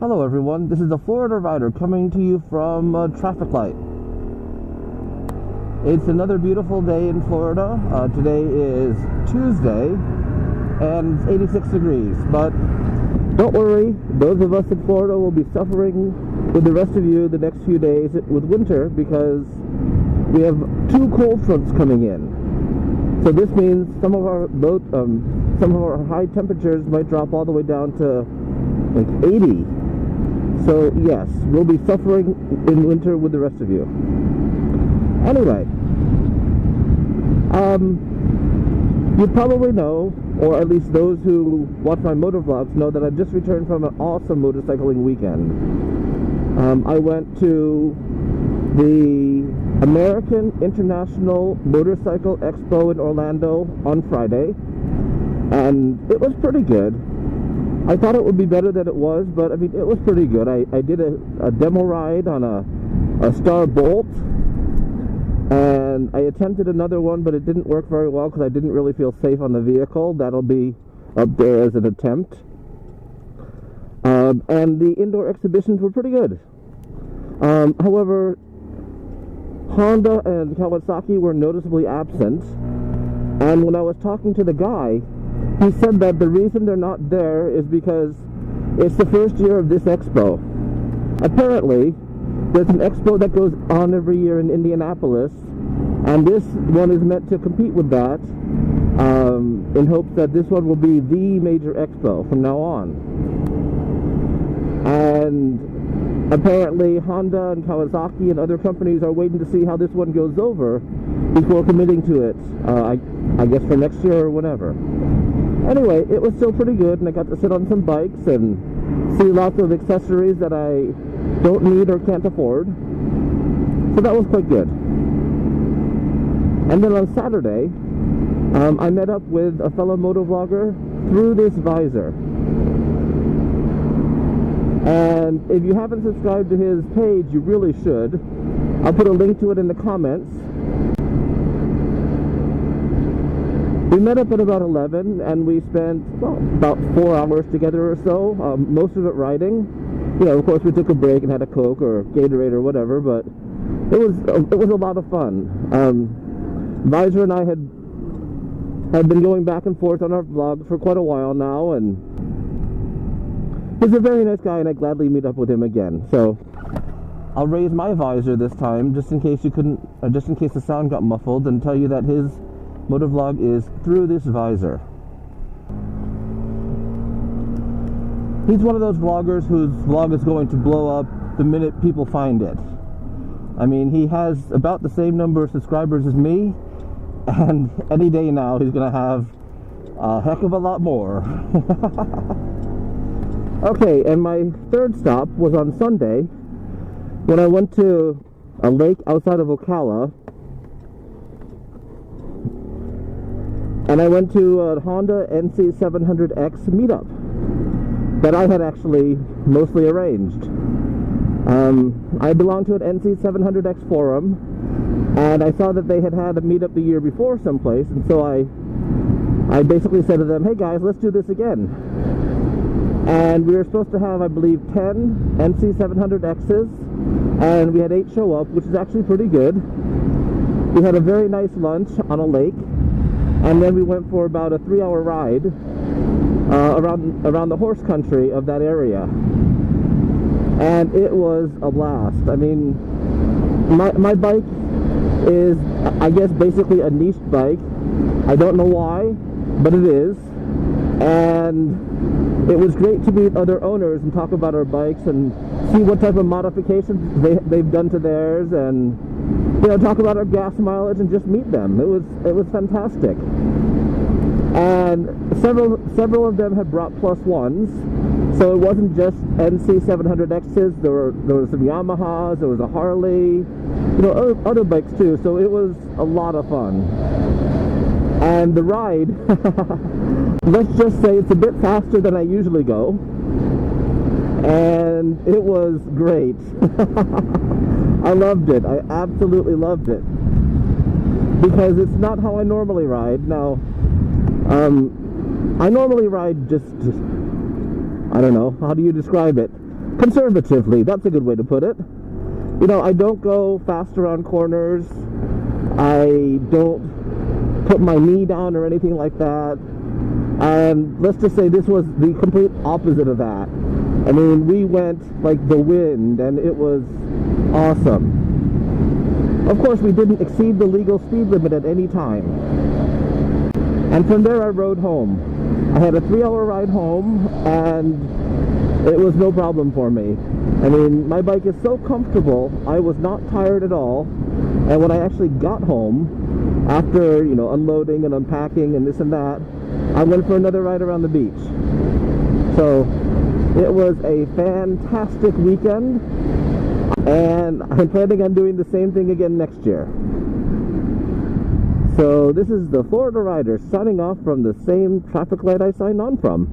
Hello everyone, this is the Florida Rider coming to you from a traffic light. It's another beautiful day in Florida. Today is Tuesday and it's 86 degrees, but don't worry, those of us in Florida will be suffering with the rest of you the next few days with winter because we have two cold fronts coming in. So this means some of our high temperatures might drop all the way down to like 80. So yes, we'll be suffering in winter with the rest of you. Anyway, you probably know, or at least those who watch my motor vlogs know, that I just returned from an awesome motorcycling weekend. I went to the American International Motorcycle Expo in Orlando on Friday, and it was pretty good. I thought it would be better than it was, but I mean, it was pretty good. I did a demo ride on a Star Bolt, and I attempted another one, but it didn't work very well because I didn't really feel safe on the vehicle. That'll be up there as an attempt. And the indoor exhibitions were pretty good. However, Honda and Kawasaki were noticeably absent, and when I was talking to the guy, he said that the reason they're not there is because it's the first year of this expo. Apparently, there's an expo that goes on every year in Indianapolis, and this one is meant to compete with that, in hopes that this one will be the major expo from now on. And apparently Honda and Kawasaki and other companies are waiting to see how this one goes over before committing to it, I guess for next year or whatever. Anyway, it was still pretty good, and I got to sit on some bikes and see lots of accessories that I don't need or can't afford. So that was quite good. And then on Saturday, I met up with a fellow motovlogger through this Visor. And if you haven't subscribed to his page, you really should. I'll put a link to it in the comments. We met up at about 11, and we spent, well, about 4 hours together or so, most of it riding. You know, of course, we took a break and had a Coke or Gatorade or whatever, but it was a lot of fun. Visor and I had been going back and forth on our vlog for quite a while now, and he's a very nice guy, and I'd gladly meet up with him again. So I'll raise my visor this time, just in case the sound got muffled, and tell you that his motovlog is through this Visor. He's one of those vloggers whose vlog is going to blow up the minute people find it. I mean, he has about the same number of subscribers as me, and any day now he's gonna have a heck of a lot more. Okay, and my third stop was on Sunday when I went to a lake outside of Ocala, and I went to a Honda NC700X meetup that I had actually mostly arranged. I belong to an NC700X forum, and I saw that they had a meetup the year before someplace, and so I basically said to them, hey guys, let's do this again. And we were supposed to have, I believe, 10 NC700Xs, and we had 8 show up, which is actually pretty good. We had a very nice lunch on a lake, and then we went for about a 3-hour ride around the horse country of that area, and it was a blast. I mean, my bike is, I guess, basically a niche bike. I don't know why, but it is, and it was great to meet other owners and talk about our bikes and see what type of modifications they've done to theirs, and talk about our gas mileage and just meet them. It was fantastic. And several of them had brought plus ones, so it wasn't just NC700Xs. There were some Yamahas, there was a Harley, other bikes too. So it was a lot of fun. And the ride, let's just say it's a bit faster than I usually go, and it was great. I loved it. I absolutely loved it, because it's not how I normally ride. Now, I normally ride just I don't know, how do you describe it? conservatively. That's a good way to put it. You know, I don't go faster on corners. I don't put my knee down or anything like that. And let's just say this was the complete opposite of that. I mean, we went like the wind, and it was awesome. Of course, we didn't exceed the legal speed limit at any time. And from there, I rode home. I had a 3-hour ride home, and it was no problem for me. I mean, my bike is so comfortable, I was not tired at all. And when I actually got home, after, you know, unloading and unpacking and this and that, I went for another ride around the beach. So, it was a fantastic weekend, and I'm planning on doing the same thing again next year. So, this is the Florida Rider signing off from the same traffic light I signed on from.